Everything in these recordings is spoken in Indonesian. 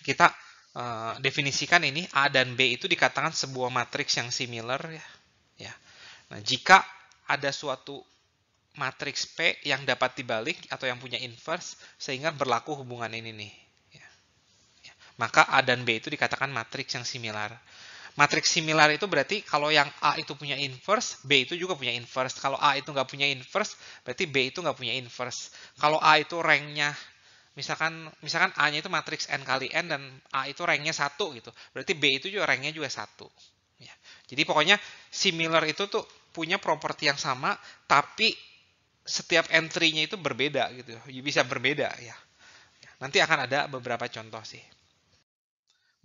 kita definisikan ini A dan B itu dikatakan sebuah matriks yang similar ya. Nah, jika ada suatu matriks P yang dapat dibalik atau yang punya inverse sehingga berlaku hubungan ini nih. Maka A dan B itu dikatakan matriks yang similar. Matriks similar itu berarti kalau yang A itu punya inverse, B itu juga punya inverse. Kalau A itu nggak punya inverse, berarti B itu nggak punya inverse. Kalau A itu ranknya, misalkan A-nya itu matriks N kali N dan A itu ranknya 1 gitu. Berarti B itu juga ranknya juga 1. Ya. Jadi pokoknya similar itu tuh punya properti yang sama, tapi setiap entry-nya itu berbeda gitu. Bisa berbeda ya. Nanti akan ada beberapa contoh sih.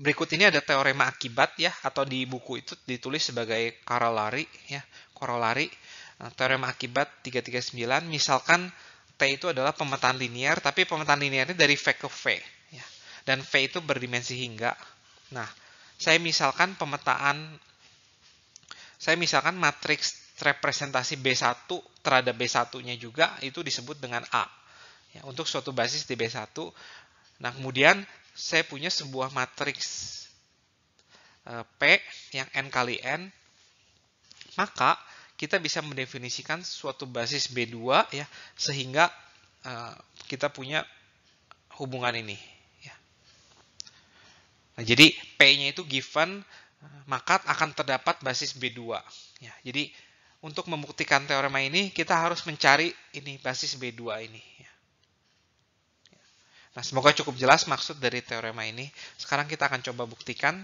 Berikut ini ada teorema akibat ya, atau di buku itu ditulis sebagai corollary ya, corollary. Teorema akibat 339, misalkan T itu adalah pemetaan linear, tapi pemetaan linearnya dari V ke V ya. Dan V itu berdimensi hingga. Nah, saya misalkan matriks representasi B1 terhadap B1-nya juga itu disebut dengan A. Ya, untuk suatu basis di B1. Nah, kemudian saya punya sebuah matriks P yang N kali N, maka kita bisa mendefinisikan suatu basis B2 ya, sehingga kita punya hubungan ini. Ya. Nah, jadi P-nya itu given, maka akan terdapat basis B2. Ya, jadi untuk membuktikan teorema ini, kita harus mencari ini basis B2 ini. Ya. Nah, semoga cukup jelas maksud dari teorema ini. Sekarang kita akan coba buktikan.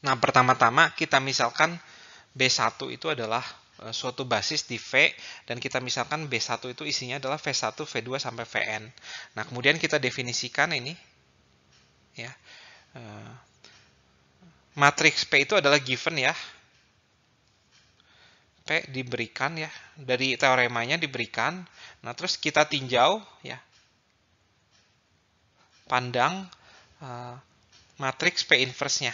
Nah, pertama-tama kita misalkan B1 itu adalah suatu basis di V, dan kita misalkan B1 itu isinya adalah V1, V2, sampai Vn. Nah, kemudian kita definisikan ini. Ya, matriks P itu adalah given ya. P diberikan ya, dari teoremanya diberikan. Nah, terus kita tinjau ya. Pandang matriks P inverse-nya.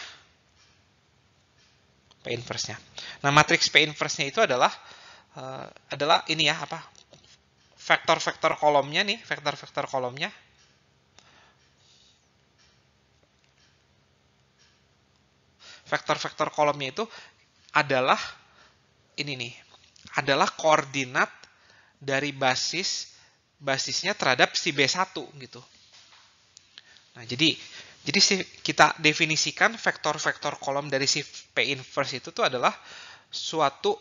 P inverse-nya. Nah, matriks P inverse-nya itu adalah ini ya, apa? Vektor-vektor kolomnya nih, vektor-vektor kolomnya. Vektor-vektor kolomnya itu adalah ini nih, adalah koordinat dari basisnya terhadap si B1 gitu. Nah, jadi kita definisikan vektor-vektor kolom dari si P inverse itu tuh adalah suatu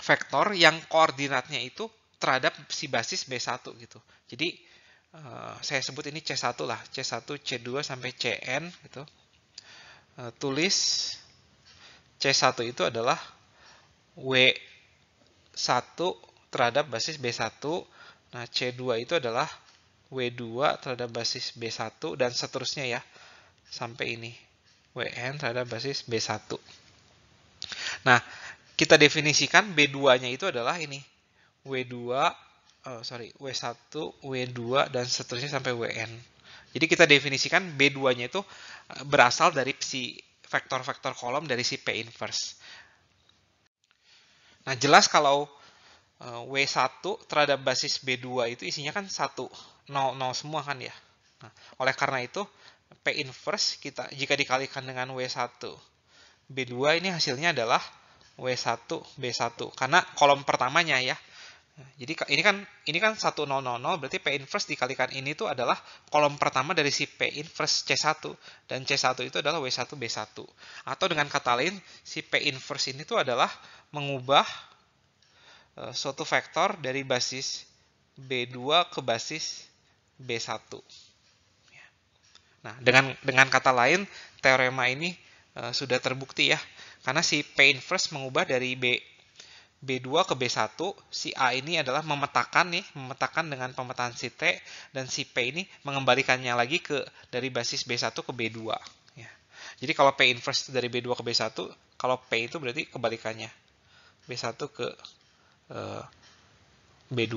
vektor yang koordinatnya itu terhadap si basis B1 gitu. Jadi saya sebut ini C1 lah, C1, C2 sampai Cn gitu. Tulis C1 itu adalah W1 terhadap basis B1. Nah, C2 itu adalah W2 terhadap basis B1 dan seterusnya ya, sampai ini Wn terhadap basis B1. Nah, kita definisikan B2-nya itu adalah ini W1, W2 dan seterusnya sampai Wn. Jadi kita definisikan B2-nya itu berasal dari si vektor-vektor kolom dari si P inverse. Nah, jelas kalau W1 terhadap basis B2 itu isinya kan 1, 0, 0 semua kan ya. Nah, oleh karena itu, P inverse kita jika dikalikan dengan W1 B2 ini hasilnya adalah W1 B1 karena kolom pertamanya ya. Jadi ini kan 1 0 0 0, berarti P inverse dikalikan ini tuh adalah kolom pertama dari si P inverse C1, dan C1 itu adalah W1 B1. Atau dengan kata lain, si P inverse ini tuh adalah mengubah suatu vektor dari basis B2 ke basis B1. Nah, dengan kata lain, teorema ini sudah terbukti ya. Karena si P inverse mengubah dari B2 ke B1, si A ini adalah memetakan dengan pemetaan si T, dan si P ini mengembalikannya lagi dari basis B1 ke B2. Ya. Jadi kalau P inverse dari B2 ke B1, kalau P itu berarti kebalikannya. B1 ke B2.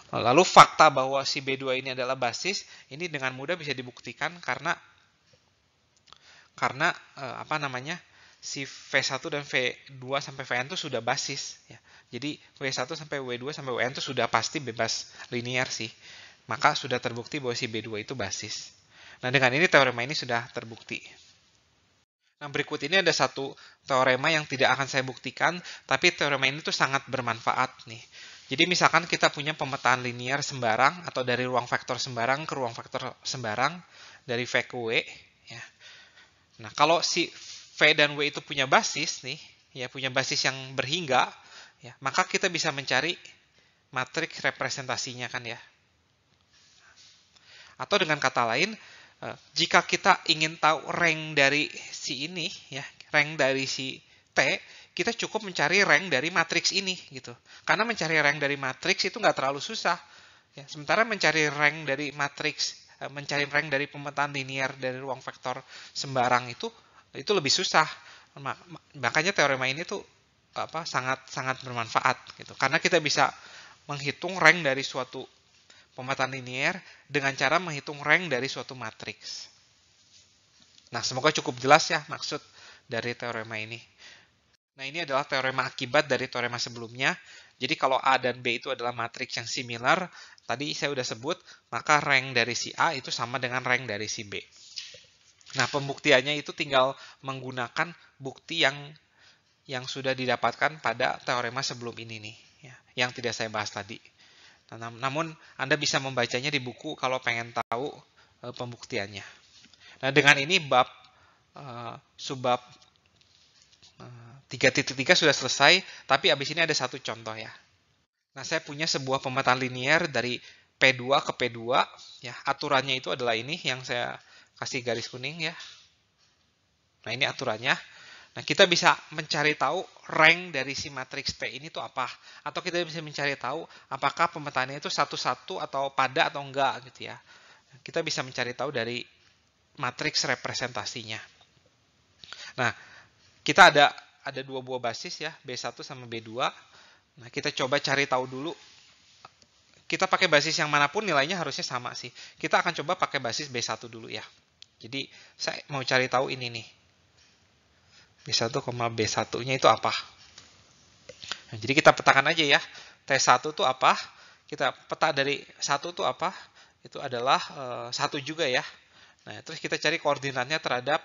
Lalu fakta bahwa si B2 ini adalah basis, ini dengan mudah bisa dibuktikan karena si V1 dan V2 sampai Vn itu sudah basis ya. Jadi W1 sampai W2 sampai Wn itu sudah pasti bebas linear sih. Maka sudah terbukti bahwa si B2 itu basis. Nah, dengan ini teorema ini sudah terbukti. Nah, berikut ini ada satu teorema yang tidak akan saya buktikan, tapi teorema ini tuh sangat bermanfaat nih. Jadi misalkan kita punya pemetaan linear sembarang atau dari ruang vektor sembarang ke ruang vektor sembarang dari V ke W ya. Nah, kalau si V dan W itu punya basis nih, ya punya basis yang berhingga, ya, maka kita bisa mencari matriks representasinya kan ya. Atau dengan kata lain, jika kita ingin tahu rank dari si ini, ya, rank dari si T, kita cukup mencari rank dari matriks ini, gitu. Karena mencari rank dari matriks itu nggak terlalu susah. Ya, sementara mencari rank dari matriks, mencari rank dari pemetaan linear dari ruang vektor sembarang itu lebih susah. Makanya teorema ini tuh sangat bermanfaat, gitu. Karena kita bisa menghitung rank dari suatu pemetaan linear dengan cara menghitung rank dari suatu matriks. Nah, semoga cukup jelas ya maksud dari teorema ini. Nah, ini adalah teorema akibat dari teorema sebelumnya. Jadi kalau A dan B itu adalah matriks yang similar, tadi saya sudah sebut, maka rank dari si A itu sama dengan rank dari si B. Nah, pembuktiannya itu tinggal menggunakan bukti yang sudah didapatkan pada teorema sebelum ini nih, ya, yang tidak saya bahas tadi. Nah, namun Anda bisa membacanya di buku kalau pengen tahu pembuktiannya. Nah, dengan ini subbab 3.3 sudah selesai, tapi abis ini ada satu contoh ya. Nah, saya punya sebuah pemetaan linear dari P2 ke P2, ya. Aturannya itu adalah ini yang saya kasih garis kuning ya. Nah, ini aturannya. Nah, kita bisa mencari tahu rank dari si matriks P ini tuh apa. Atau kita bisa mencari tahu apakah pemetaannya itu satu-satu atau pada atau enggak gitu ya. Kita bisa mencari tahu dari matriks representasinya. Nah, kita ada dua buah basis ya, B1 sama B2. Nah, kita coba cari tahu dulu. Kita pakai basis yang manapun nilainya harusnya sama sih. Kita akan coba pakai basis B1 dulu ya. Jadi, saya mau cari tahu ini nih. B1, B1-nya itu apa? Nah, jadi kita petakan aja ya. T1 itu apa? Kita peta dari 1 itu apa? Itu adalah 1 juga ya. Nah, terus kita cari koordinatnya terhadap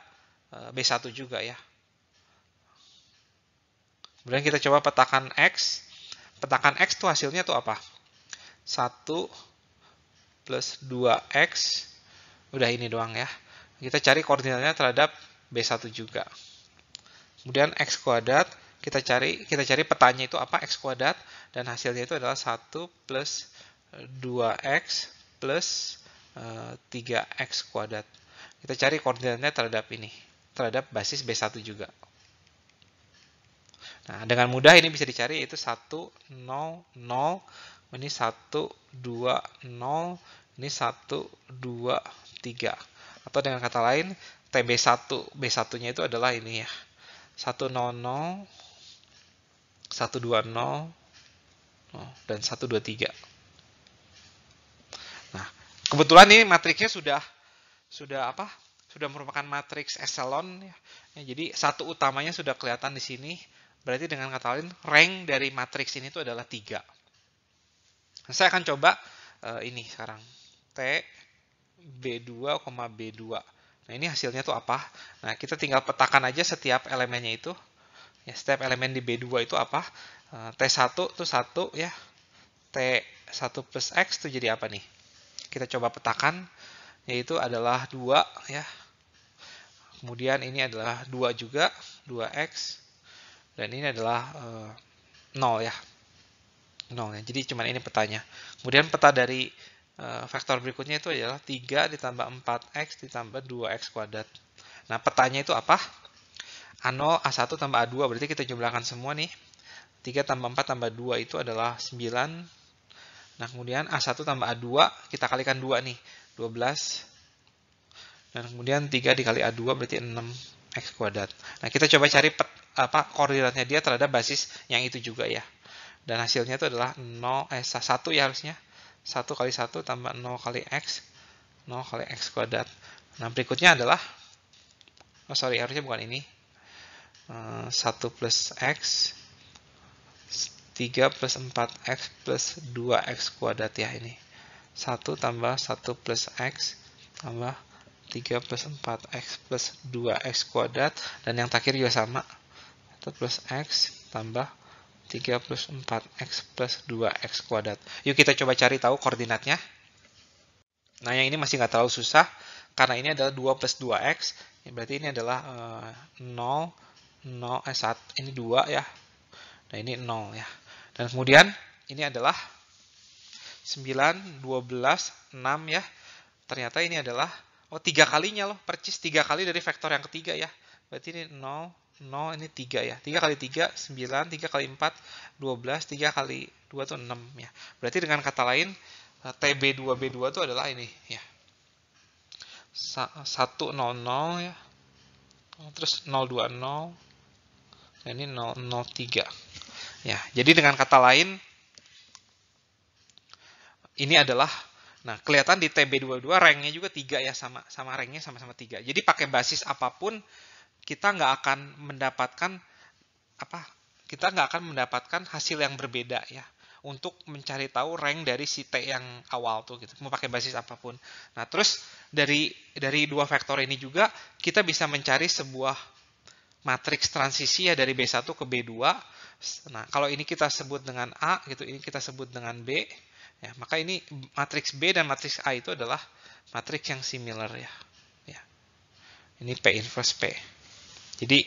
B1 juga ya. Kemudian kita coba petakan X. Petakan X itu hasilnya itu apa? 1 plus 2X. Udah ini doang ya. Kita cari koordinatnya terhadap B1 juga. Kemudian X kuadrat, kita cari petanya itu apa, X kuadrat, dan hasilnya itu adalah 1 plus 2X plus 3X kuadrat. Kita cari koordinatnya terhadap ini, terhadap basis B1 juga. Nah, dengan mudah ini bisa dicari, yaitu 1, 0, 0, ini 1, 2, 0, ini 1, 2, 3. Atau dengan kata lain, TB1, B1-nya itu adalah ini ya. 100, 120, dan 123. Nah, kebetulan ini matriksnya sudah merupakan matriks echelon ya. Jadi satu utamanya sudah kelihatan di sini. Berarti dengan kata lain, rank dari matriks ini itu adalah 3. Nah, saya akan coba ini sekarang. T B2, B2. Nah, ini hasilnya tuh apa? Nah, kita tinggal petakan aja setiap elemennya itu. Ya, setiap elemen di B2 itu apa? T1 itu 1 ya. T1 plus X itu jadi apa nih? Kita coba petakan, yaitu adalah 2 ya. Kemudian ini adalah 2 juga, 2X. Dan ini adalah 0 ya. 0 ya. Jadi cuma ini petanya. Kemudian peta dari vektor berikutnya itu adalah 3 ditambah 4X ditambah 2X kuadrat. Nah, petanya itu apa? A0, A1 tambah A2, berarti kita jumlahkan semua nih. 3 tambah 4 tambah 2 itu adalah 9. Nah, kemudian A1 tambah A2, kita kalikan 2 nih, 12. Dan kemudian 3 dikali A2 berarti 6X kuadrat. Nah, kita coba cari koordinatnya dia terhadap basis yang itu juga ya. Dan hasilnya itu adalah 1 ya harusnya. 1 kali 1 tambah 0 kali X. 0 kali X kuadrat. Nah, berikutnya adalah, harusnya bukan ini. 1 plus X. 3 plus 4X plus 2X kuadrat ya ini. 1 tambah 1 plus X tambah 3 plus 4x plus 2x kuadrat. Dan yang terakhir juga sama. Plus x tambah 3 plus 4x plus 2x kuadrat. Yuk kita coba cari tahu koordinatnya. Nah, yang ini masih nggak terlalu susah. Karena ini adalah 2 plus 2x. Berarti ini adalah 1, ini 2 ya. Nah, ini 0 ya. Dan kemudian ini adalah 9, 12, 6 ya. Ternyata ini adalah 3 kalinya loh, percis 3 kali dari vektor yang ketiga ya. Berarti ini 0, 0, ini 3 ya. 3 kali 3, 9, 3 kali 4, 12, 3 kali 2 itu 6 ya. Berarti dengan kata lain, TB2B2 itu adalah ini ya. 100 ya. Terus 020. Nah, ini 003. Ya, jadi dengan kata lain, ini adalah, nah kelihatan di TB22 ranknya juga 3 ya, sama ranknya sama-sama 3. Jadi pakai basis apapun, kita nggak akan mendapatkan hasil yang berbeda ya. Untuk mencari tahu rank dari si T yang awal tuh gitu, mau pakai basis apapun. Nah terus dari dua vektor ini juga kita bisa mencari sebuah matriks transisi ya dari B1 ke B2. Nah kalau ini kita sebut dengan A gitu, ini kita sebut dengan B. Ya, maka ini matriks B dan matriks A itu adalah matriks yang similar ya. Ini P inverse P. Jadi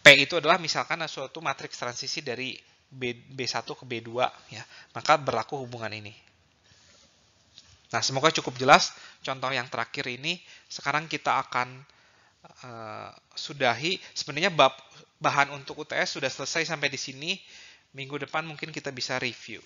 P itu adalah misalkan suatu matriks transisi dari B1 ke B2 ya. Maka berlaku hubungan ini. Nah, semoga cukup jelas contoh yang terakhir ini. Sekarang kita akan sudahi. Sebenarnya bahan untuk UTS sudah selesai sampai di sini. Minggu depan mungkin kita bisa review.